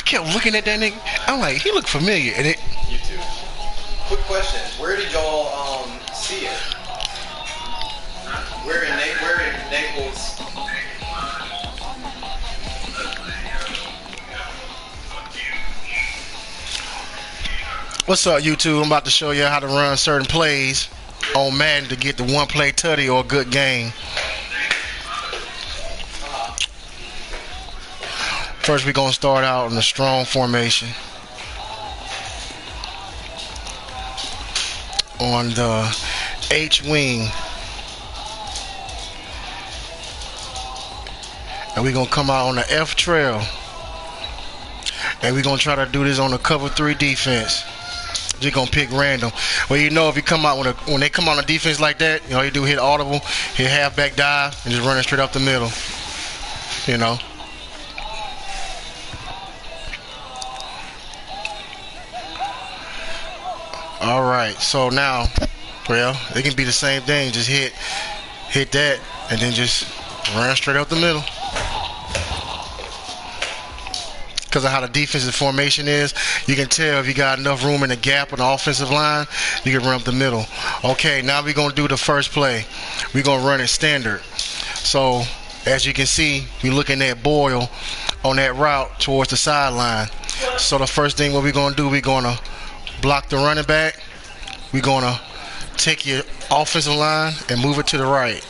kept looking at that nigga. I'm like, he looked familiar. And it. YouTube. Quick question: where did y'all see it? Where in Naples? What's up, YouTube? I'm about to show you how to run certain plays on Madden to get the one play tutty or a good game. First, we're going to start out in a strong formation on the H wing. And we're going to come out on the F trail. And we're going to try to do this on the cover 3 defense. Just gonna pick random. Well, you know, if you come out when they come on a defense like that, you know, you do hit audible, hit halfback dive, and just run it straight up the middle. You know. All right. So now, well, it can be the same thing. Just hit that, and then just run straight up the middle. Because of how the defensive formation is, you can tell if you got enough room in the gap on the offensive line, you can run up the middle. Okay, now we're going to do the first play. We're going to run it standard. So, as you can see, we're looking at Boyle on that route towards the sideline. So the first thing what we're going to do, we're going to block the running back. We're going to take your offensive line and move it to the right.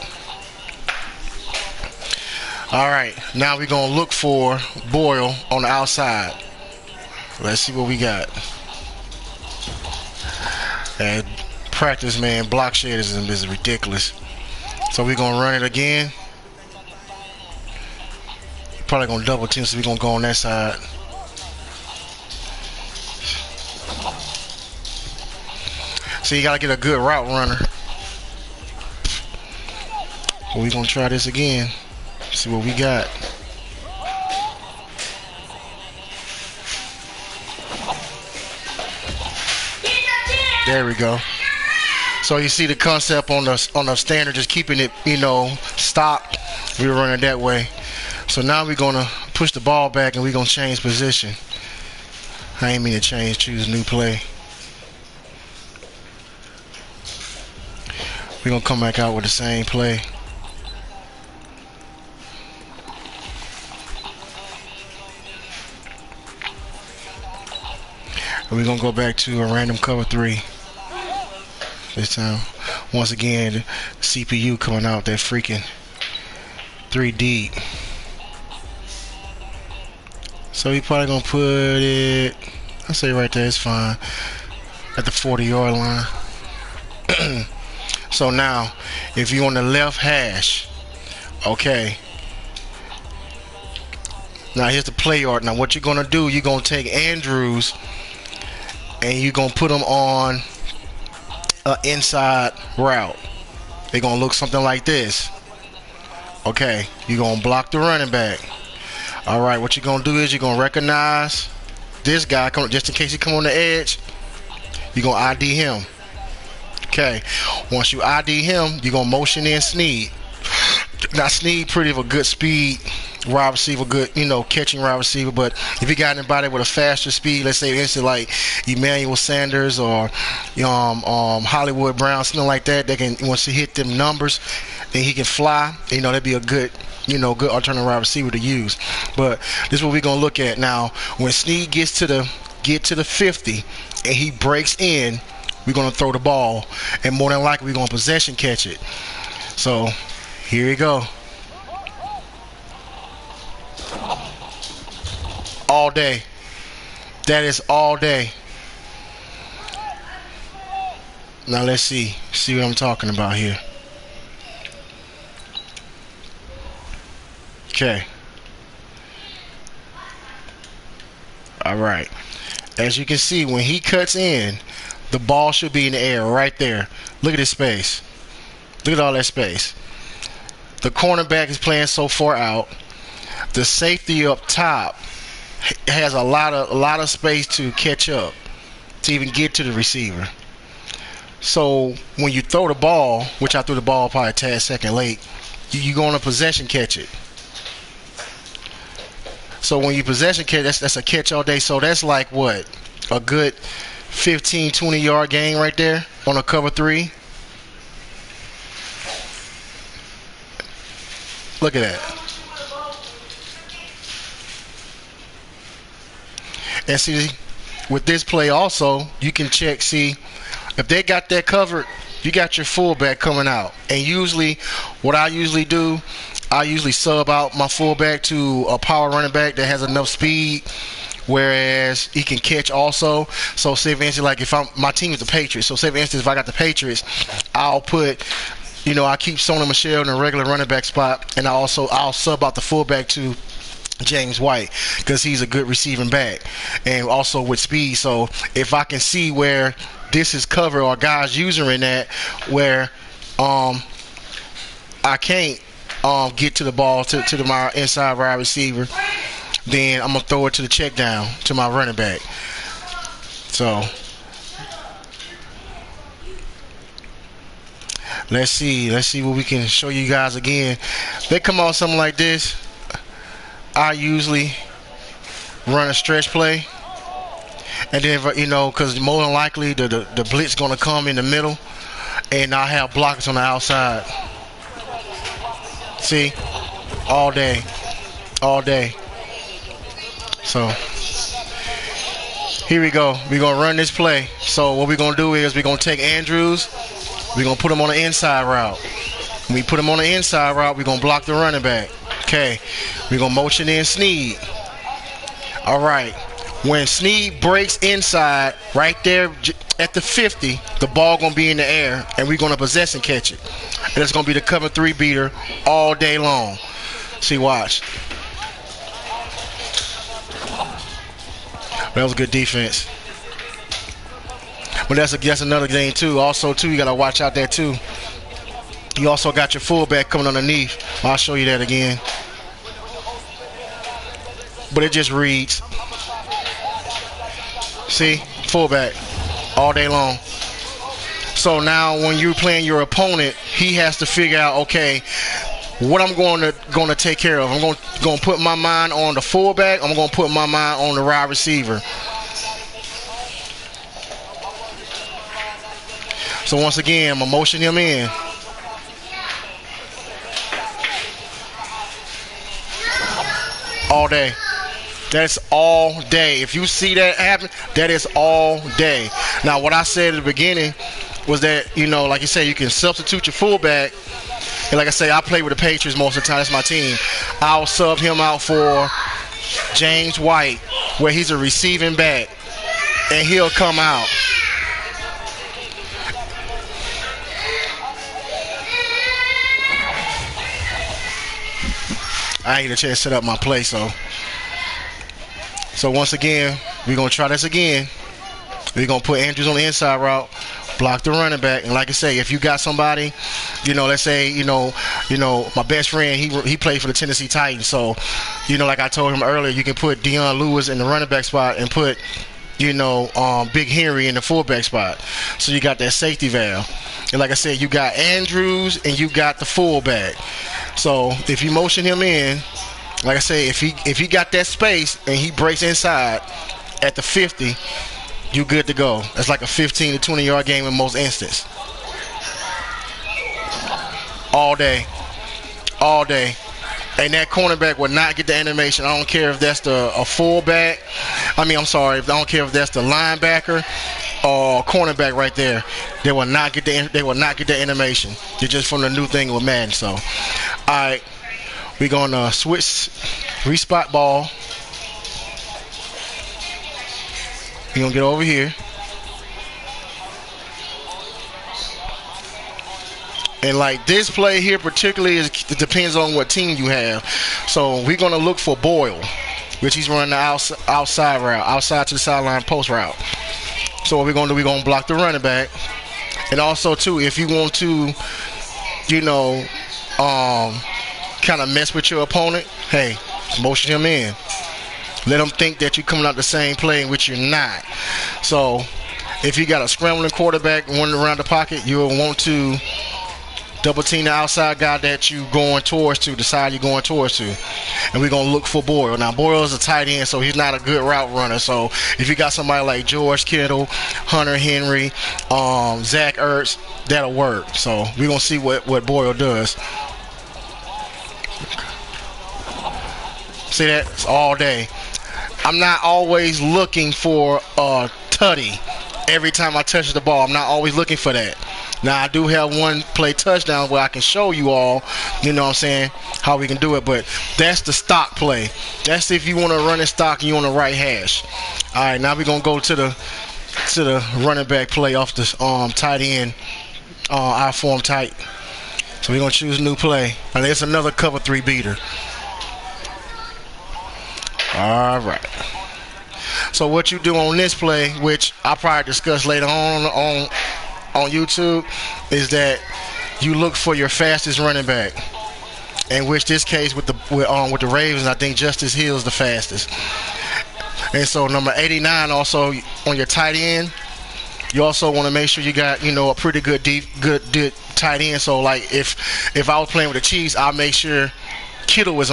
All right, now we're going to look for Boyle on the outside. Let's see what we got. And practice, man, block shed is ridiculous. So we're going to run it again. Probably going to double team, so we're going to go on that side. So you got to get a good route runner. But we're going to try this again. See what we got. There we go. So you see the concept on the standard, just keeping it, you know, stopped. We were running that way. So now we're gonna push the ball back and we're gonna change position. I ain't mean to choose new play. We're gonna come back out with the same play. And we're going to go back to a random cover 3. This time, once again, the CPU coming out that freaking 3D. So we probably going to put it, I'll say right there, it's fine, at the 40-yard line. So now, if you're on the left hash, okay. Now here's the play yard. Now what you're going to do, you're going to take Andrews and you're going to put them on an inside route. They're going to look something like this. Okay, you're going to block the running back. All right, what you're going to do is you're going to recognize this guy, just in case he come on the edge. You're going to ID him. Okay, once you ID him, you're going to motion in Snead. Now Snead pretty of a good speed wide receiver, good, you know, catching wide receiver. But if you got anybody with a faster speed, let's say instant like Emmanuel Sanders or Hollywood Brown, something like that, they can, once he hit them numbers, then he can fly. You know, that'd be a good, you know, good alternative wide receiver to use. But this is what we're gonna look at now. When Snead gets to the 50 and he breaks in, we're gonna throw the ball, and more than likely we're gonna possession catch it. So here we go. All day. That is all day. Now let's see what I'm talking about here. Okay. All right. As you can see, when he cuts in, the ball should be in the air right there. Look at this space. Look at all that space. The cornerback is playing so far out. The safety up top has a lot of space to catch up, to even get to the receiver. So when you throw the ball, which I threw the ball probably a tad second late, you go on a possession catch it. So when you possession catch, that's a catch all day. So that's like what? A good 15, 20-yard gain right there on a cover 3. Look at that. And see, with this play also, you can check, see, if they got that covered, you got your fullback coming out. And usually, what I usually do, I usually sub out my fullback to a power running back that has enough speed, whereas he can catch also. So say for instance, like if my team is the Patriots, so say for instance, if I got the Patriots, I'll put, I keep Sony Michel in a regular running back spot, and I'll sub out the fullback to James White because he's a good receiving back and also with speed. So if I can see where this is covered or guys using that where I can't get to the ball to my inside wide receiver, then I'm gonna throw it to the check down to my running back. So let's see what we can show you guys again. They come on something like this, I usually run a stretch play, and then because more than likely the blitz gonna come in the middle, and I have blockers on the outside. See, all day. So here we go. We're gonna run this play. So what we're gonna do is we're gonna take Andrews. We're gonna put him on the inside route. When we put him on the inside route, we're gonna block the running back. Okay, we're gonna motion in Snead. All right, when Snead breaks inside right there at the 50, the ball gonna be in the air, and we're gonna possess and catch it. And it's gonna be the cover 3 beater all day long. See, watch. That was good defense. But that's another thing too. Also too, you gotta watch out there too. You also got your fullback coming underneath. I'll show you that again. But it just reads. See, fullback all day long. So now when you're playing your opponent, he has to figure out, okay, what I'm going to take care of. I'm going to put my mind on the fullback. I'm going to put my mind on the wide receiver. So once again, I'm going to motion him in. All day. That's all day. If you see that happen, that is all day. Now, what I said at the beginning was that, like you said, you can substitute your fullback. And like I say, I play with the Patriots most of the time. That's my team. I'll sub him out for James White, where he's a receiving back, and he'll come out. I ain't get a chance to set up my play, so once again, we're going to try this again. We're going to put Andrews on the inside route, block the running back. And like I say, if you got somebody, let's say, my best friend, he played for the Tennessee Titans. So, like I told him earlier, you can put Deion Lewis in the running back spot and put, Big Henry in the fullback spot. So you got that safety valve. And like I said, you got Andrews and you got the fullback. So if you motion him in, like I say, if he got that space and he breaks inside at the 50, you good to go. That's like a 15 to 20-yard game in most instances. All day. And that cornerback will not get the animation. I don't care if that's a fullback. I don't care if that's the linebacker or cornerback right there. They will not get the animation. They're just from the new thing with Madden. So, all right, we're gonna switch, respot ball. We're gonna get over here. And like this play here particularly, it depends on what team you have. So we're going to look for Boyle, which he's running the outside route, outside to the sideline post route. So what we're going to do, we're going to block the running back. And also, too, if you want to, kind of mess with your opponent, hey, motion him in. Let them think that you're coming out the same play, in which you're not. So if you got a scrambling quarterback running around the pocket, you'll want to Double team the outside guy that you going towards to, the side you're going towards to. And we're going to look for Boyle. Now, Boyle's a tight end, so he's not a good route runner. So if you got somebody like George Kittle, Hunter Henry, Zach Ertz, that'll work. So we're going to see what Boyle does. See that? It's all day. I'm not always looking for a tutty every time I touch the ball. I'm not always looking for that. Now, I do have one play touchdown where I can show you all, you know what I'm saying, how we can do it. But that's the stock play. That's if you want to run in stock and you on the right hash. All right, now we're going to go to the running back play off the tight end, I form tight. So we're going to choose a new play. And there's another cover 3 beater. All right. So what you do on this play, which I'll probably discuss later on YouTube, is that you look for your fastest running back. In which this case with the Ravens, I think Justice Hill is the fastest. And so number 89 also on your tight end. You also want to make sure you got, you know, a pretty good tight end. So like if I was playing with the Chiefs, I'll make sure Kittle was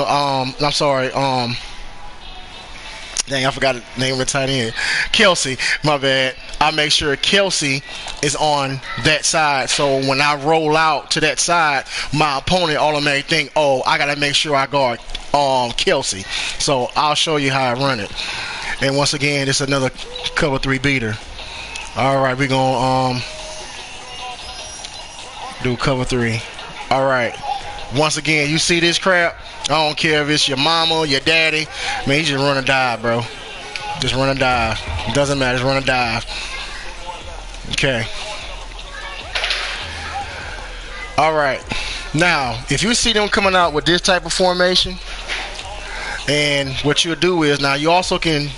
dang, I forgot the name of the tight end. Kelsey, my bad. I make sure Kelsey is on that side. So when I roll out to that side, my opponent automatically think, oh, I got to make sure I guard Kelsey. So I'll show you how I run it. And once again, it's another cover 3 beater. All right, we're going to do cover 3. All right. Once again, you see this crap? I don't care if it's your mama, your daddy. Man, you just run a dive, bro. Just run a dive. It doesn't matter. Just run a dive. Okay. All right. Now, if you see them coming out with this type of formation, and what you'll do is, now you also can,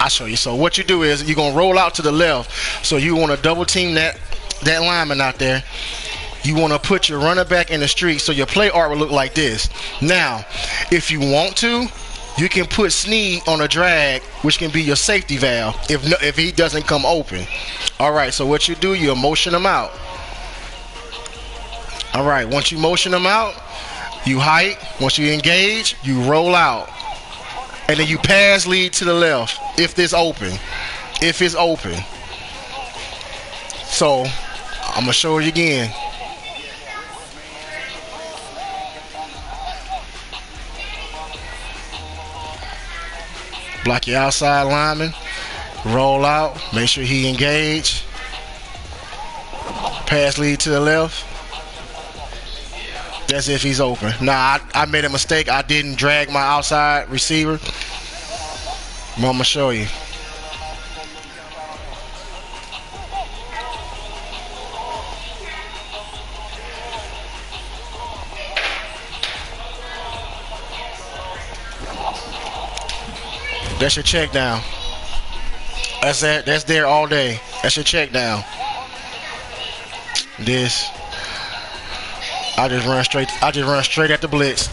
I'll show you. So what you do is you're going to roll out to the left. So you want to double team that lineman out there. You want to put your runner back in the street so your play art will look like this. Now, if you want to, you can put Snead on a drag, which can be your safety valve if he doesn't come open. All right, so what you do, you motion him out. All right, once you motion him out, you hike. Once you engage, you roll out. And then you pass lead to the left if it's open. If it's open. So, I'm going to show you again. Block your outside lineman. Roll out. Make sure he engage. Pass lead to the left. That's if he's open. Now, I made a mistake. I didn't drag my outside receiver. I'm going to show you. That's your check down. That's that. That's there all day. That's your check down. This. I just run straight at the blitz.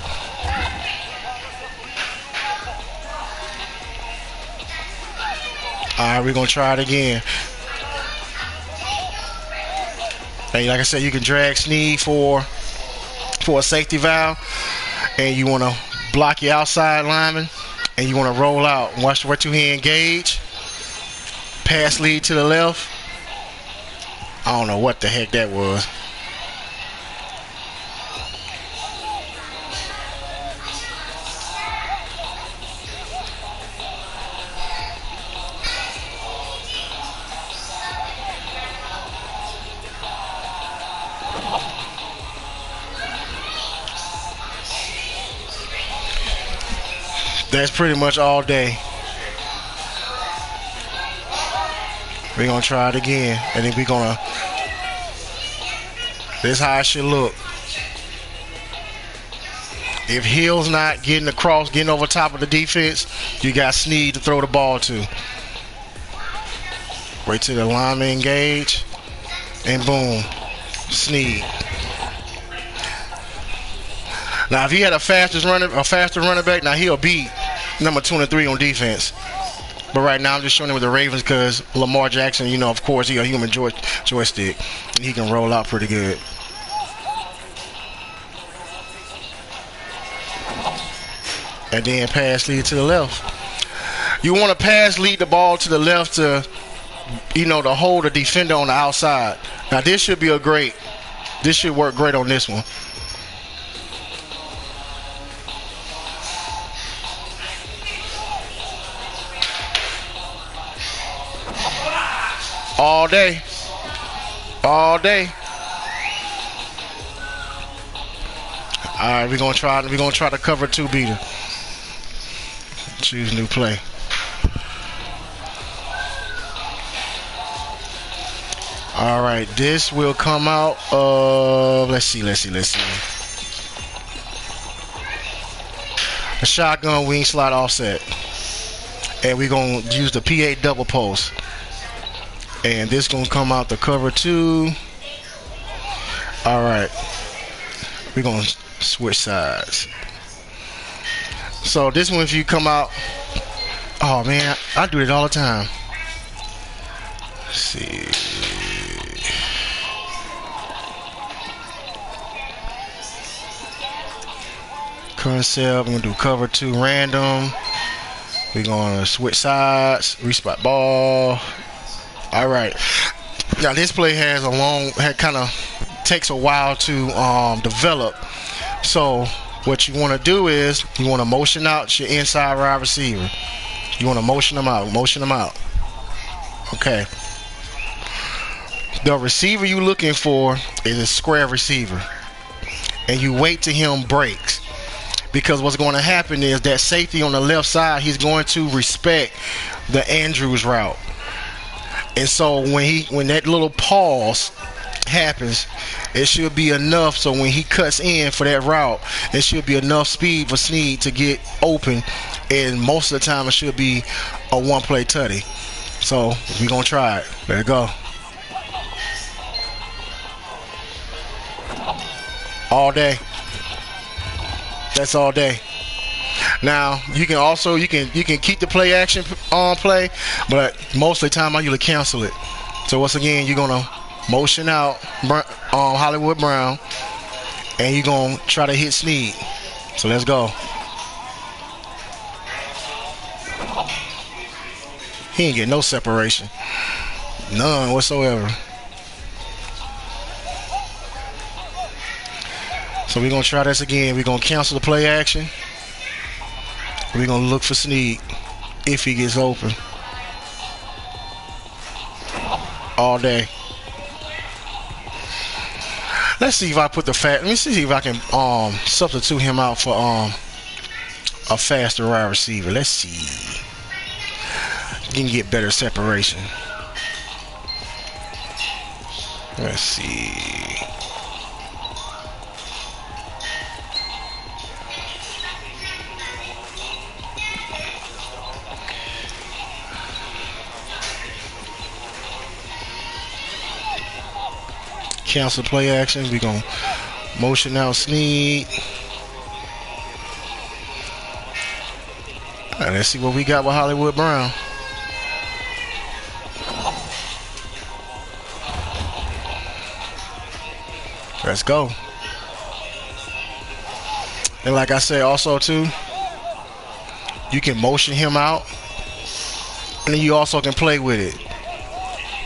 All right, we're gonna try it again. Hey, like I said, you can drag Snead for a safety valve, and you want to block your outside lineman, and you want to roll out. Watch what you hear engage. Pass lead to the left. I don't know what the heck that was. That's pretty much all day. We're going to try it again. And then we're going to... This is how it should look. If Hill's not getting across, getting over top of the defense, you got Snead to throw the ball to. Wait till the lineman engage. And boom. Snead. Now, if he had a faster running back, now he'll beat number 23 on defense. But right now, I'm just showing him with the Ravens because Lamar Jackson, you know, of course, he's a human joystick. And he can roll out pretty good. and then pass lead to the left. You want to pass lead the ball to the left to, to hold the defender on the outside. Now this should be this should work great on this one. All day. All day. Alright, we're gonna try to cover 2 beater. Choose new play. Alright, this will come out of let's see. A shotgun wing slide offset. And we're gonna use the P8 double post. And this gonna come out the cover 2. Alright. We're gonna switch sides. So this one, if you come out, oh man, I do it all the time. Let's see. Concept, I'm gonna do cover 2 random. We're gonna switch sides, respot ball. All right. Now this play kind of takes a while to develop. So what you want to do is you want to motion out your inside wide receiver. You want to motion them out. Okay. The receiver you're looking for is a square receiver, and you wait till him breaks. Because what's going to happen is that safety on the left side, he's going to respect the Andrews route. And so when that little pause happens, it should be enough. So when he cuts in for that route, it should be enough speed for Snead to get open. And most of the time, it should be a one-play tutty. So we're going to try it. Let it go. All day. That's all day. Now you can also you can keep the play action on play, but most of the time I usually cancel it. So once again, you're gonna motion out Hollywood Brown, and you're gonna try to hit Snead. So let's go. He ain't get no separation, none whatsoever. So we're gonna try this again. We're gonna cancel the play action. We're gonna look for Snead if he gets open. All day. Let's see if I put let me see if I can substitute him out for a faster wide receiver. Let's see. You can get better separation. Let's see. Cancel play action. We're going to motion out Snead. All right, let's see what we got with Hollywood Brown. Let's go. And like I said also too, you can motion him out, and then you also can play with it.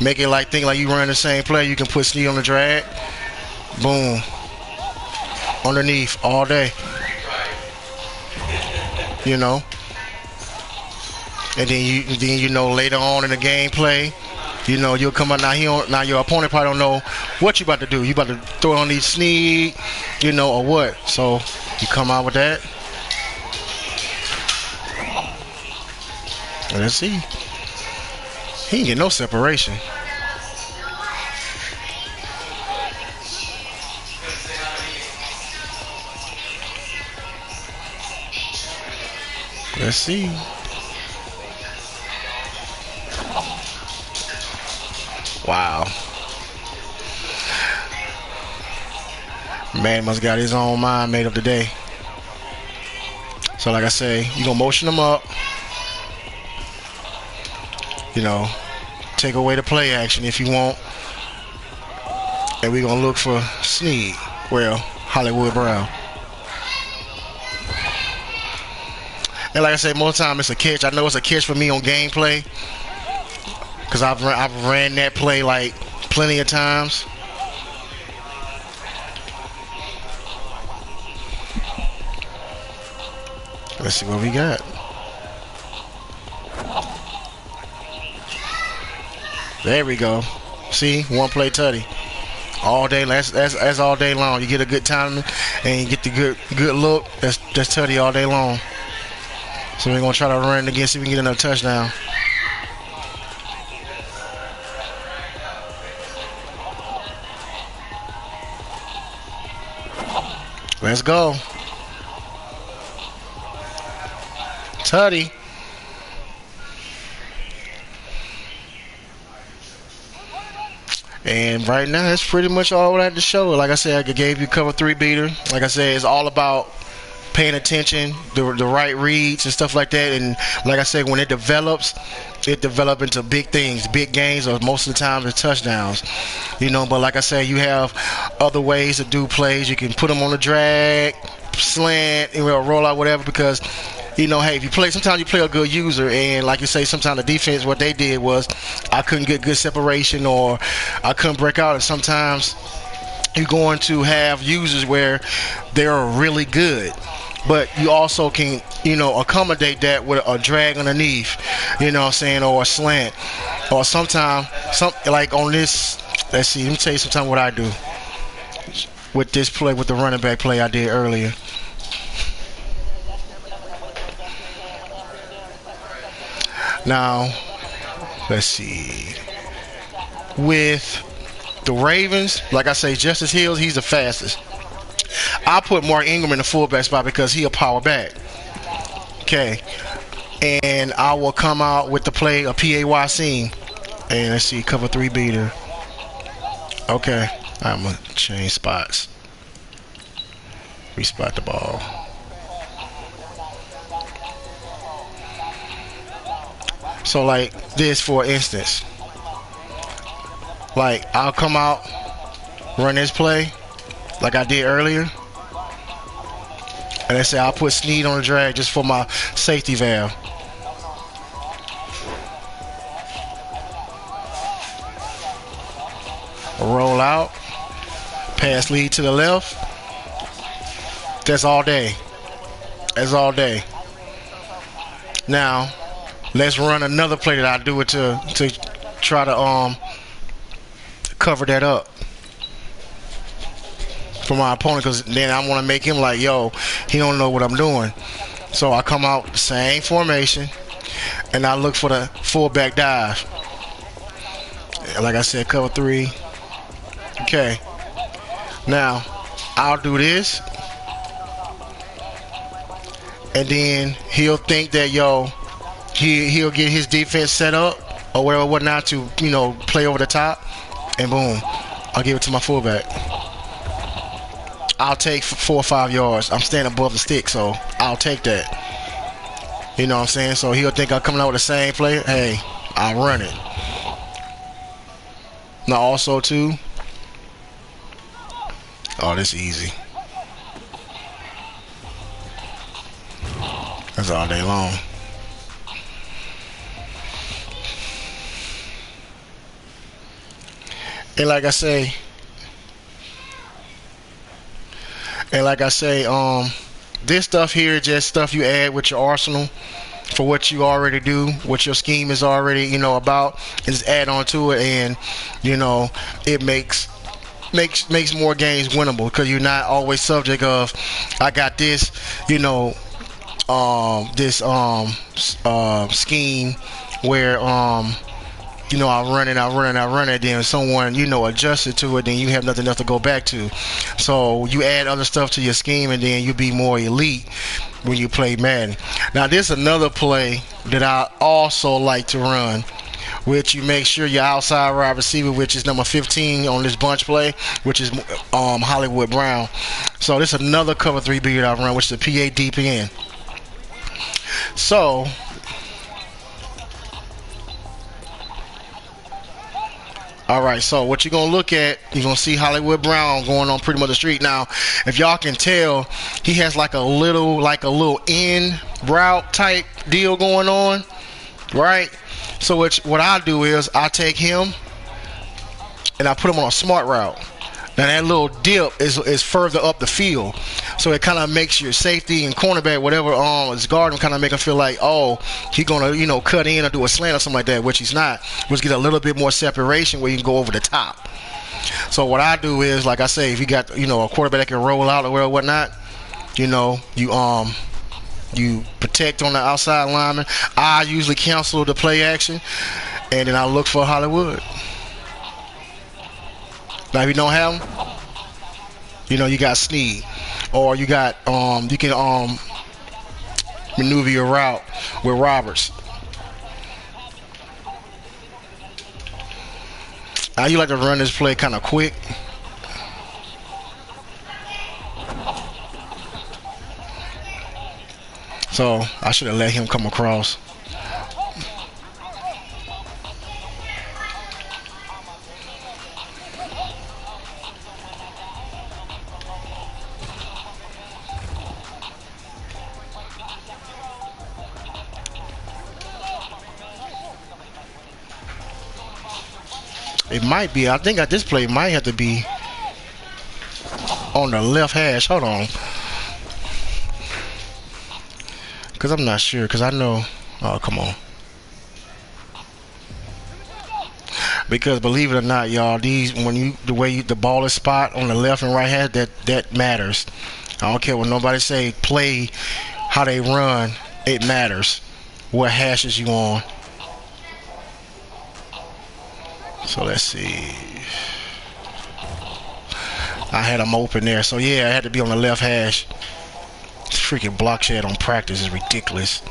Make it think like you run the same play. You can put Snead on the drag. Boom. Underneath all day. And then later on in the gameplay, you'll come out now your opponent probably don't know what you about to do. You about to throw it on these Snead, or what. So you come out with that. And let's see. He ain't get no separation. Let's see. Wow. Man must got his own mind made up today. So like I say, you gonna motion him up. Take away the play action if you want. And we're going to look for Snead. Well, Hollywood Brown. And like I said, most of the time it's a catch. I know it's a catch for me on gameplay because I've ran that play like plenty of times. Let's see what we got. There we go. See, one play tutty. All day. That's all day long. You get a good time and you get the good look. That's tutty all day long. So we're gonna try to run it again, see if we can get another touchdown. Let's go. Tutty. And right now, that's pretty much all I had to show. Like I said, I gave you cover 3 beater. Like I said, it's all about paying attention, the right reads and stuff like that. And like I said, when it develops into big things, big gains, or most of the time it's touchdowns. You know, but like I said, you have other ways to do plays. You can put them on a drag, slant, roll out, whatever, because you know, hey, if you play, sometimes you play a good user, and like you say, sometimes the defense, what they did was I couldn't get good separation or I couldn't break out, and sometimes you're going to have users where they're really good, but you also can, you know, accommodate that with a drag underneath, you know what I'm saying, or a slant, or sometimes, like on this, let's see, let me tell you sometimes what I do with this play, with the running back play I did earlier. Now, let's see. With the Ravens, like I say, Justice Hills, he's the fastest. I put Mark Ingram in the fullback spot because he a power back. Okay. And I will come out with the play a PAY seam. And let's see, cover 3 beater. Okay. I'm going to change spots. Respot the ball. So like this, for instance, like I'll come out, run this play like I did earlier, and I say I'll put Snead on the drag just for my safety valve. Roll out, pass lead to the left. That's all day. That's all day. Now let's run another play that I do it to try to cover that up for my opponent, because then I want to make him like, yo, he don't know what I'm doing. So I come out same formation and I look for the fullback dive. Like I said, cover 3. Okay. Now I'll do this, and then he'll think that, yo, he'll get his defense set up or whatever, whatnot, to, you know, play over the top, and boom, I'll give it to my fullback. I'll take 4 or 5 yards. I'm standing above the stick, so I'll take that. You know what I'm saying? So he'll think I'm coming out with the same play. Hey, I'll run it. Now also too, oh, this is easy. That's all day long. And like I say, this stuff here, just stuff you add with your arsenal for what you already do, what your scheme is already, you know, about, and just add on to it, and you know, it makes more games winnable, because you're not always subject of, I got this, you know, this scheme where you know, I run it, then someone, you know, adjusted to it, then you have nothing else to go back to. So you add other stuff to your scheme, and then you be more elite when you play Madden. Now this is another play that I also like to run, which you make sure your outside wide receiver, which is number 15 on this bunch play, which is Hollywood Brown. So this is another cover 3 beat I run, which is a PA deep end. So All right, so what you're gonna look at, you're gonna see Hollywood Brown going on pretty much the street. Now, if y'all can tell, he has like a little in route type deal going on, right? So what I do is I take him and I put him on a smart route. Now that little dip is further up the field, so it kind of makes your safety and cornerback, whatever is guarding, kind of make him feel like, oh, he gonna cut in or do a slant or something like that, which he's not. Which get a little bit more separation where you can go over the top. So what I do is, like I say, if you got a quarterback that can roll out or whatnot, you protect on the outside lineman. I usually cancel the play action, and then I look for Hollywood. Now if you don't have them, you got Snead, or you got you can maneuver your route with Roberts. Now you like to run this play kind of quick. So I should have let him come across. It might be. I think at this play might have to be on the left hash. Hold on. Because I'm not sure. Because I know. Oh, come on. Because believe it or not, y'all, the ball is spot on the left and right hash, that matters. I don't care what nobody say. Play how they run. It matters. What hashes you on. So let's see. I had him open there. So yeah, I had to be on the left hash. This freaking block shed on practice is ridiculous.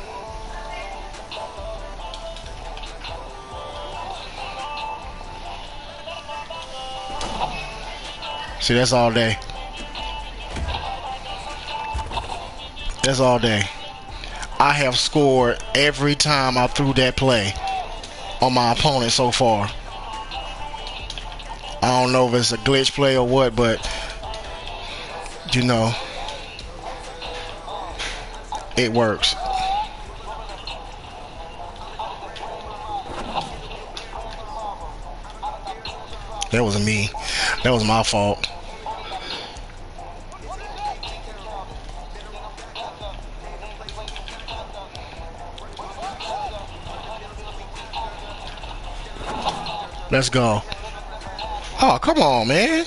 See, that's all day. That's all day. I have scored every time I threw that play on my opponent so far. I don't know if it's a glitch play or what, but it works. That wasn't me. That was my fault. Let's go. Oh, come on, man.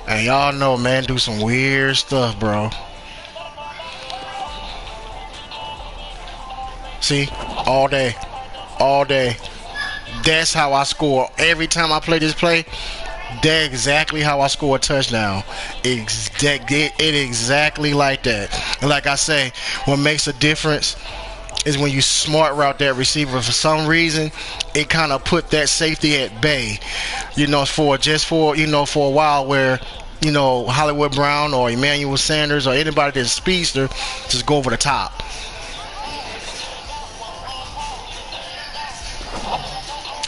And y'all know, man, do some weird stuff, bro. See? All day. All day. That's how I score. Every time I play this play, that's exactly how I score a touchdown. It exactly like that. And like I say, what makes a difference is when you smart route that receiver. For some reason, it kind of put that safety at bay. For a while where, Hollywood Brown or Emmanuel Sanders or anybody that's a speedster just go over the top.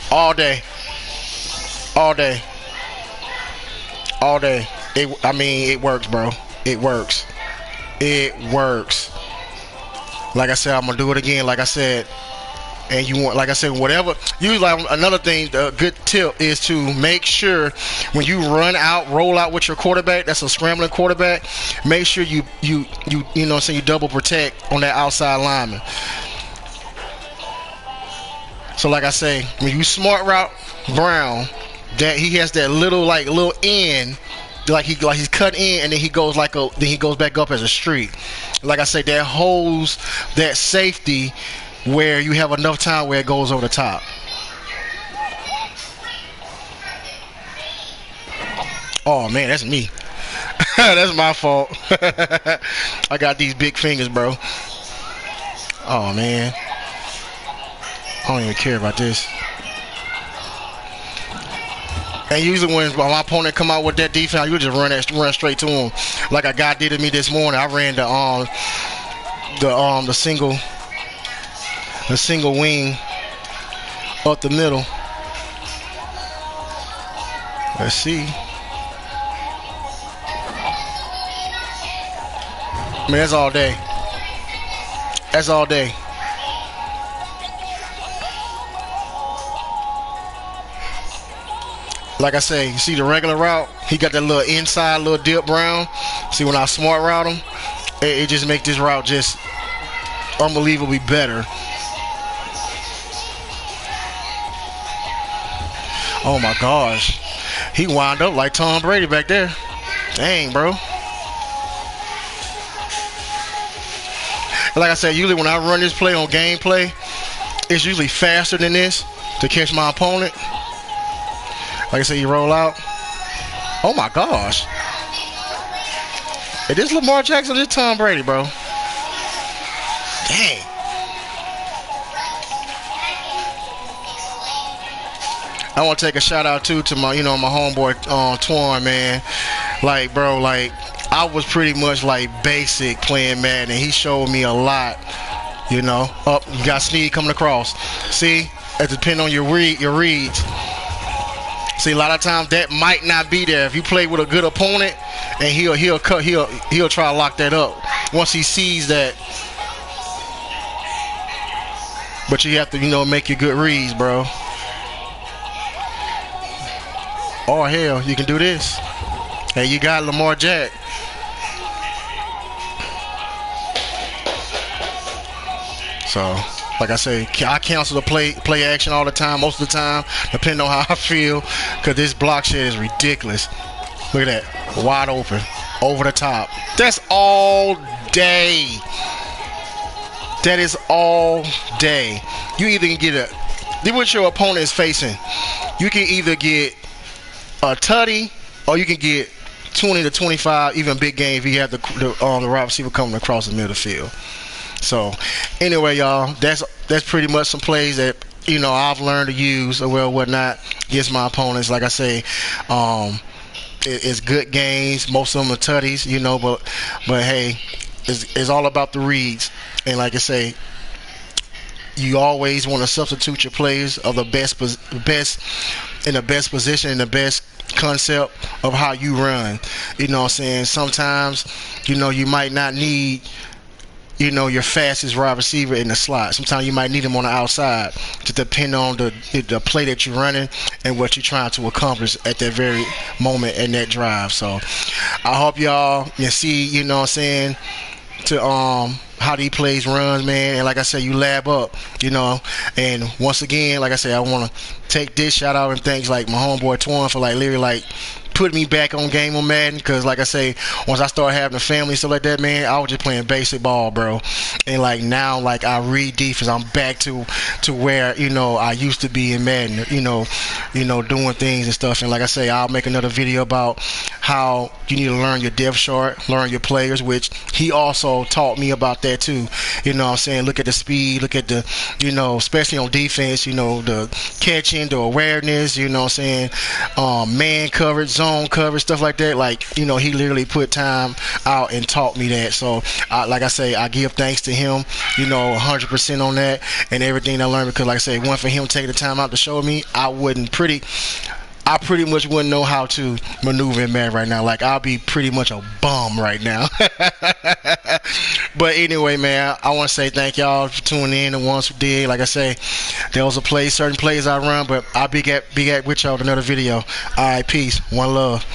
All day. All day. All day. It works, bro. It works. It works. Like I said, I'm gonna do it again. Like I said, and you want, like I said, whatever. Usually, another thing, a good tip is to make sure when you roll out with your quarterback, that's a scrambling quarterback. Make sure you double protect on that outside lineman. So, like I say, when you smart route Brown, that he has that little in. Like he's cut in and then he goes back up as a streak. Like I say, that holds that safety where you have enough time where it goes over the top. Oh man, that's me. That's my fault. I got these big fingers, bro. Oh man, I don't even care about this. And usually when my opponent come out with that defense, you just run straight to him. Like a guy did to me this morning. I ran the a single wing up the middle. Let's see. I mean, that's all day. That's all day. Like I say, you see the regular route? He got that little inside, little dip brown. See, when I smart route him, it just makes this route just unbelievably better. Oh my gosh. He wound up like Tom Brady back there. Dang, bro. Like I said, usually when I run this play on gameplay, it's usually faster than this to catch my opponent. Like I said, you roll out. Oh my gosh. Is this Lamar Jackson or this Tom Brady, bro? Dang. I want to take a shout out too to my, my homeboy Twan, man. Like, bro, like I was pretty much like basic playing Madden, and he showed me a lot. You know, you got Sneed coming across. See, it depends on your reads. See, a lot of times that might not be there. If you play with a good opponent, and he'll try to lock that up once he sees that. But you have to, make your good reads, bro. Oh hell, you can do this. Hey, you got Lamar Jack. So, like I say, I cancel the play action all the time, most of the time, depending on how I feel, because this block shit is ridiculous. Look at that, wide open, over the top. That's all day. That is all day. You either can get what your opponent is facing. You can either get a tutty, or you can get 20 to 25, even big game if you have the wide receiver coming across the middle of the field. So anyway, y'all, that's pretty much some plays that I've learned to use or whatnot against my opponents. Like I say, it's good games. Most of them are tutties, but hey, it's all about the reads. And like I say, you always want to substitute your players of the best in the best position, in the best concept of how you run. You know what I'm saying? Sometimes, you might not need your fastest wide receiver in the slot. Sometimes you might need him on the outside to depend on the play that you're running and what you're trying to accomplish at that very moment in that drive. So I hope y'all can see, to how these plays runs, man. And like I said, you lab up, and once again, like I said, I want to take this shout out and thanks like my homeboy Twan for literally put me back on game on Madden, because like I say, once I started having a family and stuff like that, man, I was just playing basic ball, bro. And now I read defense. I'm back to where I used to be in Madden, doing things and stuff. And like I say, I'll make another video about how you need to learn your depth chart, learn your players, which he also taught me about that too. You know what I'm saying? Look at the speed, look at the, especially on defense, the catching, the awareness, you know what I'm saying, man coverage, zone coverage, stuff like that. He literally put time out and taught me that. So like I say, I give thanks to him, 100% on that and everything I learned, because like I say, one for him taking the time out to show me, I pretty much wouldn't know how to maneuver in Madden right now. I'll be pretty much a bum right now. But anyway, man, I want to say thank y'all for tuning in, the ones who did. Like I say, there was certain plays I run, but I'll be back with y'all with another video. All right, peace. One love.